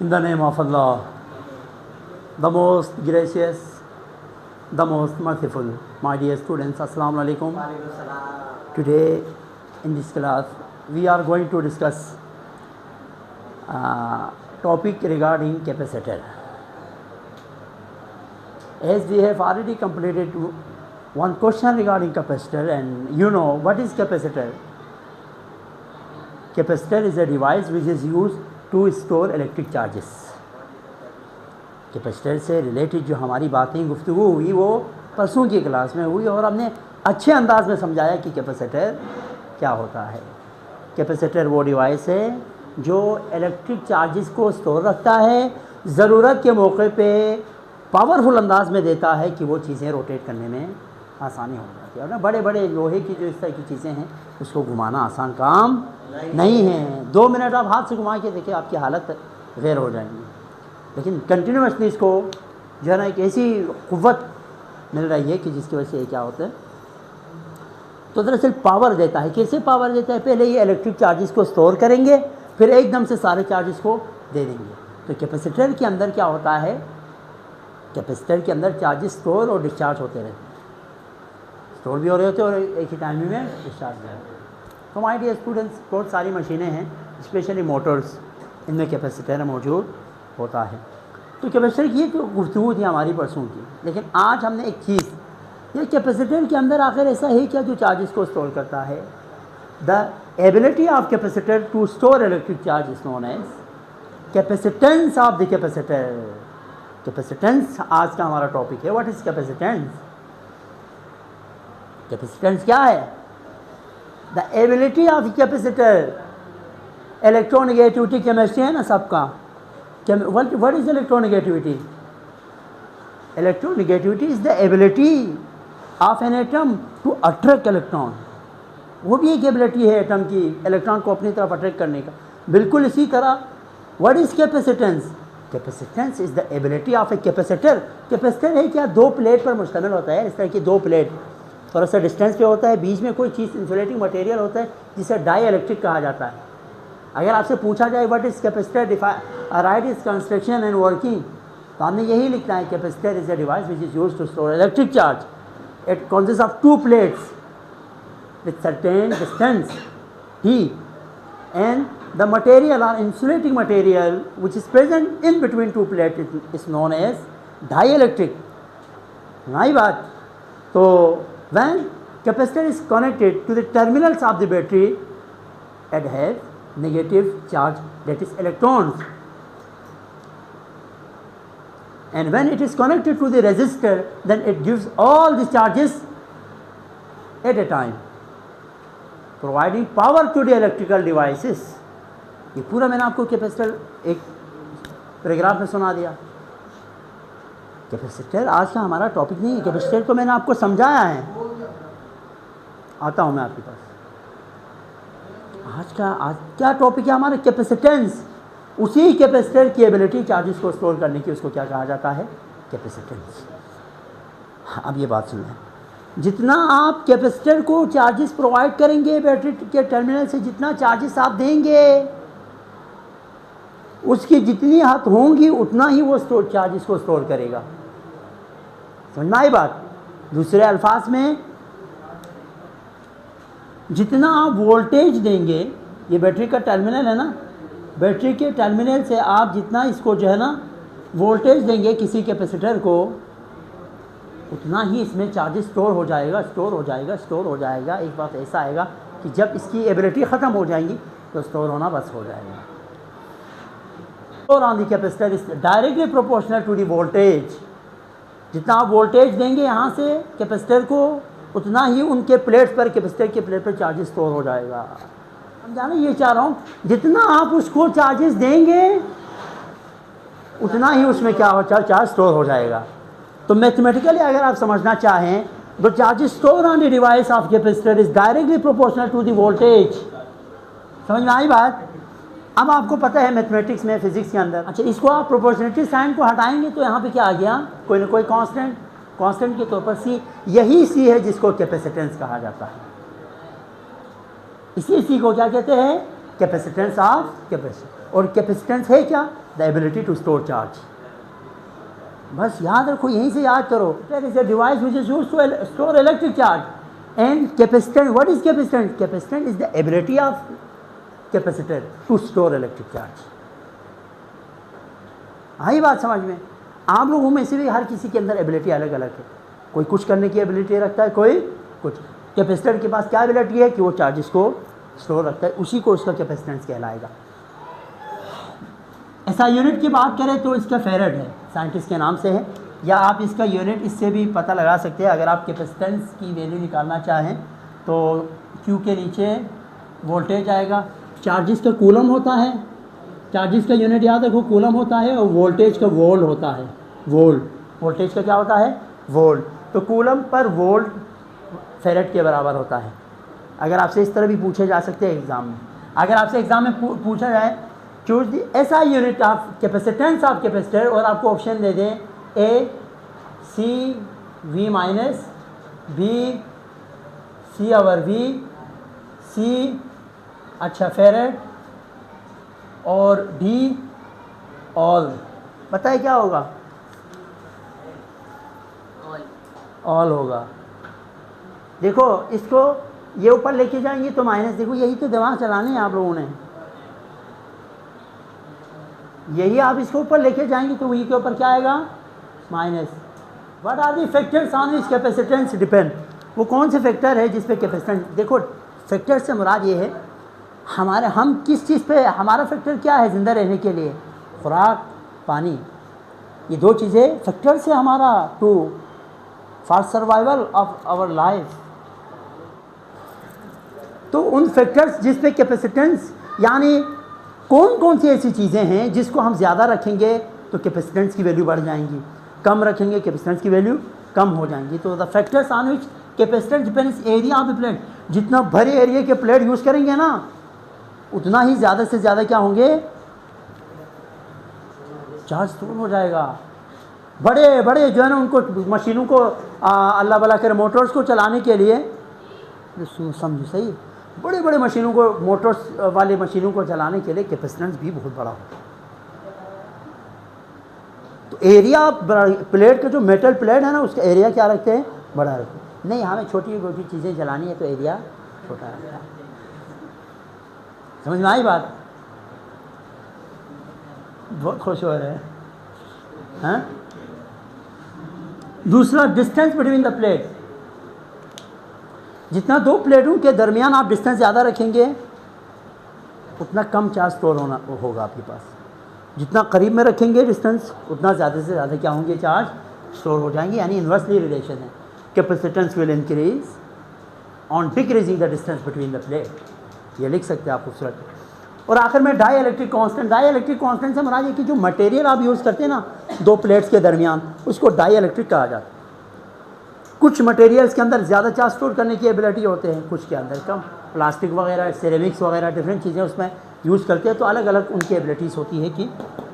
In the name of Allah, the most gracious, the most merciful. My dear students, Assalamu alaikum. Today in this class we are going to discuss topic regarding capacitor. As we have already completed one question regarding capacitor, and you know what is capacitor. Capacitor is a device which is used to store electric charges. Capacitor से related जो हमारी बातें गुफ्तगू हुई वो परसों की class में हुई और हमने अच्छे अंदाज में समझाया कि कैपेसिटर क्या होता है। कैपेसिटर वो डिवाइस है जो इलेक्ट्रिक चार्जेस को स्टोर रखता है, ज़रूरत के मौके पे पावरफुल अंदाज में देता है कि वो चीज़ें रोटेट करने में आसानी हो जाती है। और ना बड़े बड़े लोहे की जो इस तरह की चीज़ें हैं उसको घुमाना आसान काम नहीं है। 2 मिनट आप हाथ से घुमा के देखिए आपकी हालत गैर हो जाएगी, लेकिन कंटिन्यूसली इसको जो है ना एक ऐसी क़ुव्वत मिल रही है कि जिसकी वजह से ये क्या होता है तो दरअसल पावर देता है। कैसे पावर देता है? पहले ये इलेक्ट्रिक चार्जेस को स्टोर करेंगे, फिर एकदम से सारे चार्जेस को दे देंगे। तो कैपेसिटर के अंदर क्या होता है, कैपेसिटर के अंदर चार्जेस स्टोर और डिस्चार्ज होते रहते हैं, स्टोर भी हो रहे होते हैं और एक ही टाइम में डिस्चार्ज भी होते हैं। तो माय डियर स्टूडेंट्स, बहुत सारी मशीनें हैं, स्पेशली मोटर्स, इनमें कैपेसिटर मौजूद होता है। तो कैपेसिटर की एक गुफ्तगू थी हमारी परसों की, लेकिन आज हमने एक चीज़, ये कैपेसिटर के अंदर आखिर ऐसा है क्या जो चार्जेस को स्टोर करता है। The ability of capacitor to store electric charge is known as capacitance of the capacitor. Capacitance आज का हमारा टॉपिक है। What is capacitance? कैपेसिटेंस क्या है? The ability of capacitor, electronegativity chemistry है ना सबका। What is electronegativity? Electronegativity is the ability of an atom to attract electron. वो भी एक एबिलिटी है एटम की इलेक्ट्रॉन को अपनी तरफ अट्रैक्ट करने का। बिल्कुल इसी तरह what is capacitance? Capacitance is the ability of a capacitor. Capacitor है क्या? 2 प्लेट पर मुश्तमिल होता है। इस तरह की 2 प्लेट थोड़ा सा डिस्टेंस पे होता है, बीच में कोई चीज़ इंसुलेटिंग मटेरियल होता है जिसे डाई इलेक्ट्रिक कहा जाता है। अगर आपसे पूछा जाए what is capacitor, right is construction and working, तो हमने यही लिखना है capacitor is a device which is used to store electric charge. It consist of 2 plates with certain distance T, and the material or insulating material which is present in between 2 plates is known as dielectric. नई बात। तो when capacitor is connected to the terminals of the battery, it has negative charge, that is electrons, and when it is connected to the resistor, then it gives all the charges at a time, providing power to the electrical devices. ये पूरा मैंने आपको capacitor एक paragraph में सुना दिया। Capacitor आज का हमारा टॉपिक नहीं है, कैपेसिटर तो मैंने आपको समझाया है। आता हूँ मैं आपके पास। आज क्या टॉपिक है हमारा? कैपेसिटेंस। उसी कैपेसिटर की एबिलिटी चार्जेस को स्टोर करने की, उसको क्या कहा जाता है? कैपेसिटेंस। अब ये बात सुनिए, जितना आप कैपेसिटर को चार्जेस प्रोवाइड करेंगे बैटरी के टर्मिनल से, जितना चार्जेस आप देंगे उसकी जितनी हद होंगी उतना ही वो चार्जेस को स्टोर करेगा। समझना ये बात? दूसरे अल्फाज में, जितना आप वोल्टेज देंगे, ये बैटरी का टर्मिनल है ना, बैटरी के टर्मिनल से आप जितना इसको जो है ना वोल्टेज देंगे किसी कैपेसिटर को, उतना ही इसमें चार्जेस स्टोर हो जाएगा, स्टोर हो जाएगा, स्टोर हो जाएगा। एक बात ऐसा आएगा कि जब इसकी एबिलिटी ख़त्म हो जाएंगी तो स्टोर होना बस हो जाएगा। Store on the capacitor is directly proportional to the voltage. जितना आप वोल्टेज देंगे यहाँ से कैपेसिटर को, उतना ही उनके प्लेट्स पर, कैपेसिटर के प्लेट पर चार्जेस स्टोर हो जाएगा। समझाना ये चाह रहा हूँ, जितना आप उसको चार्जेस देंगे उतना ही उसमें क्या हो, चार्ज स्टोर हो जाएगा। तो मैथमेटिकली अगर आप समझना चाहें, the charges store on the device of capacitor is directly proportional to the voltage. समझ में आई बात? अब आपको पता है मैथमेटिक्स में, फिजिक्स के अंदर, अच्छा इसको आप प्रोपोर्शनलिटी साइन को हटाएंगे तो यहाँ पे क्या आ गया? कोई ना कोई कांस्टेंट, कांस्टेंट के तौर पर सी, यही सी है जिसको कैपेसिटेंस कहा जाता है। इसी सी को क्या कहते हैं? Capacitance of capacitor. और कैपेसिटेंस है क्या? The ability to store charge. बस याद रखो, यहीं से याद करो। That is a device which is used to store electric charge and capacitance. What is capacitance? Capacitance is the ability of capacitor to store electric charge. आई बात समझ में? आप लोगों में से भी हर किसी के अंदर एबिलिटी अलग अलग है। कोई कुछ करने की एबिलिटी रखता है, कोई कुछ। कैपेसिटर के पास क्या एबिलिटी है कि वो चार्जेस को स्टोर रखता है, उसी को उसका कैपेसिटेंस कहलाएगा। ऐसा यूनिट की बात करें तो इसका फेरेड है, साइंटिस्ट के नाम से है, या आप इसका यूनिट इससे भी पता लगा सकते हैं। अगर आप कैपेसिटेंस की वैल्यू निकालना चाहें तो क्यू के नीचे वोल्टेज आएगा, चार्जेस का कूलम होता है, चार्जेस का यूनिट याद रखो कूलम होता है, और वोल्टेज का वोल्ट होता है, वोल्ट। वोल्टेज का क्या होता है? वोल्ट। तो कूलम पर वोल्ट फेरेड के बराबर होता है। अगर आपसे इस तरह भी पूछे जा सकते हैं एग्ज़ाम में, अगर आपसे एग्ज़ाम में पूछा जाए चूज दी ऐसा unit of capacitance of capacitor, और आपको ऑप्शन दे दें a c v minus, b c over v, c अच्छा फेरेड, और डी ऑल, बताइए क्या होगा? ऑल होगा। देखो इसको ये ऊपर लेके जाएंगे तो माइनस, देखो यही तो दिमाग चलाने हैं आप लोगों ने, यही आप इसको ऊपर लेके जाएंगे तो वही के ऊपर क्या आएगा? Minus. What are the factors on which capacitance depend? वो कौन से फैक्टर है जिस पे कैपेसिटेंस, देखो फैक्टर से मुराद ये है हमारे, हम किस चीज़ पे, हमारा फैक्टर क्या है ज़िंदा रहने के लिए? खुराक, पानी, ये दो चीज़ें फैक्टर से हमारा to for survival of our life. तो उन फैक्टर्स जिस पे कैपेसिटेंस, यानी कौन कौन सी ऐसी चीज़ें हैं जिसको हम ज़्यादा रखेंगे तो कैपेसिटेंस की वैल्यू बढ़ जाएंगी, कम रखेंगे कैपेसिटेंस की वैल्यू कम हो जाएंगी। तो the factors on which capacitance depends area of the plate. जितना भरे एरिया के प्लेट यूज़ करेंगे ना, उतना ही ज़्यादा से ज़्यादा क्या होंगे? चार्ज स्टोर हो जाएगा। बड़े बड़े जो है ना उनको मशीनों को अल्लाह भला करे मोटर्स को चलाने के लिए, समझो सही, बड़े बड़े मशीनों को, मोटर्स वाले मशीनों को चलाने के लिए कैपेसिटेंस भी बहुत बड़ा होता है। तो एरिया प्लेट का जो मेटल प्लेट है ना उसका एरिया क्या रखते हैं? बड़ा रखते हैं। नहीं, हमें छोटी छोटी चीज़ें चलानी है तो एरिया छोटा रखता है। समझ में आई बात? बहुत खुश हो रहे हैं, हाँ? दूसरा, डिस्टेंस बिटवीन द प्लेट। जितना दो प्लेटों के दरमियान आप डिस्टेंस ज़्यादा रखेंगे उतना कम चार्ज स्टोर होगा आपके पास। जितना करीब में रखेंगे डिस्टेंस, उतना ज़्यादा से ज़्यादा क्या होंगे? चार्ज स्टोर हो जाएंगे। यानी इन्वर्सली रिलेशन है, capacitance will increase on decreasing the distance between the plate. ये लिख सकते हैं आप खूबसूरत। और आखिर में dielectric constant. Dielectric constant से मुराद है कि जो मटेरियल आप यूज़ करते हैं ना दो प्लेट्स के दरमियान, उसको डाई इलेक्ट्रिक कहा जाता है। कुछ मटेरियल्स के अंदर ज़्यादा चार्ज स्टोर करने की एबिलिटी होते हैं, कुछ के अंदर कम। प्लास्टिक वगैरह, सिरेमिक्स वगैरह, डिफरेंट चीज़ें उसमें यूज़ करते हैं, तो अलग अलग उनकी एबिलिटीज़ होती है कि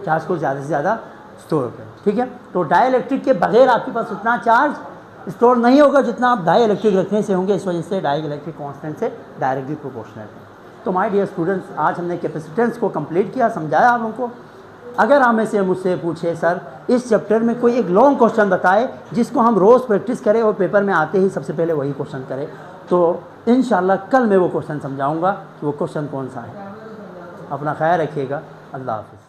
चार्ज को ज़्यादा से ज़्यादा स्टोर करें। ठीक है, तो डाई इलेक्ट्रिक के बगैर आपके पास उतना चार्ज स्टोर नहीं होगा जितना आप डाई इलेक्ट्रिक रखने से होंगे। इस वजह से डाई इलेक्ट्रिक कांस्टेंट से डायरेक्टली प्रोपोर्शनल है। तो माय डियर स्टूडेंट्स, आज हमने कैपेसिटेंस को कंप्लीट किया, समझाया आप लोगों को। अगर आप में से मुझसे पूछे सर इस चैप्टर में कोई एक लॉन्ग क्वेश्चन बताए जिसको हम रोज़ प्रैक्टिस करें और पेपर में आते ही सबसे पहले वही क्वेश्चन करें, तो इंशाल्लाह कल मैं वो क्वेश्चन समझाऊंगा कि वो क्वेश्चन कौन सा है। अपना ख्याल रखिएगा। अल्लाह हाफ़िज़।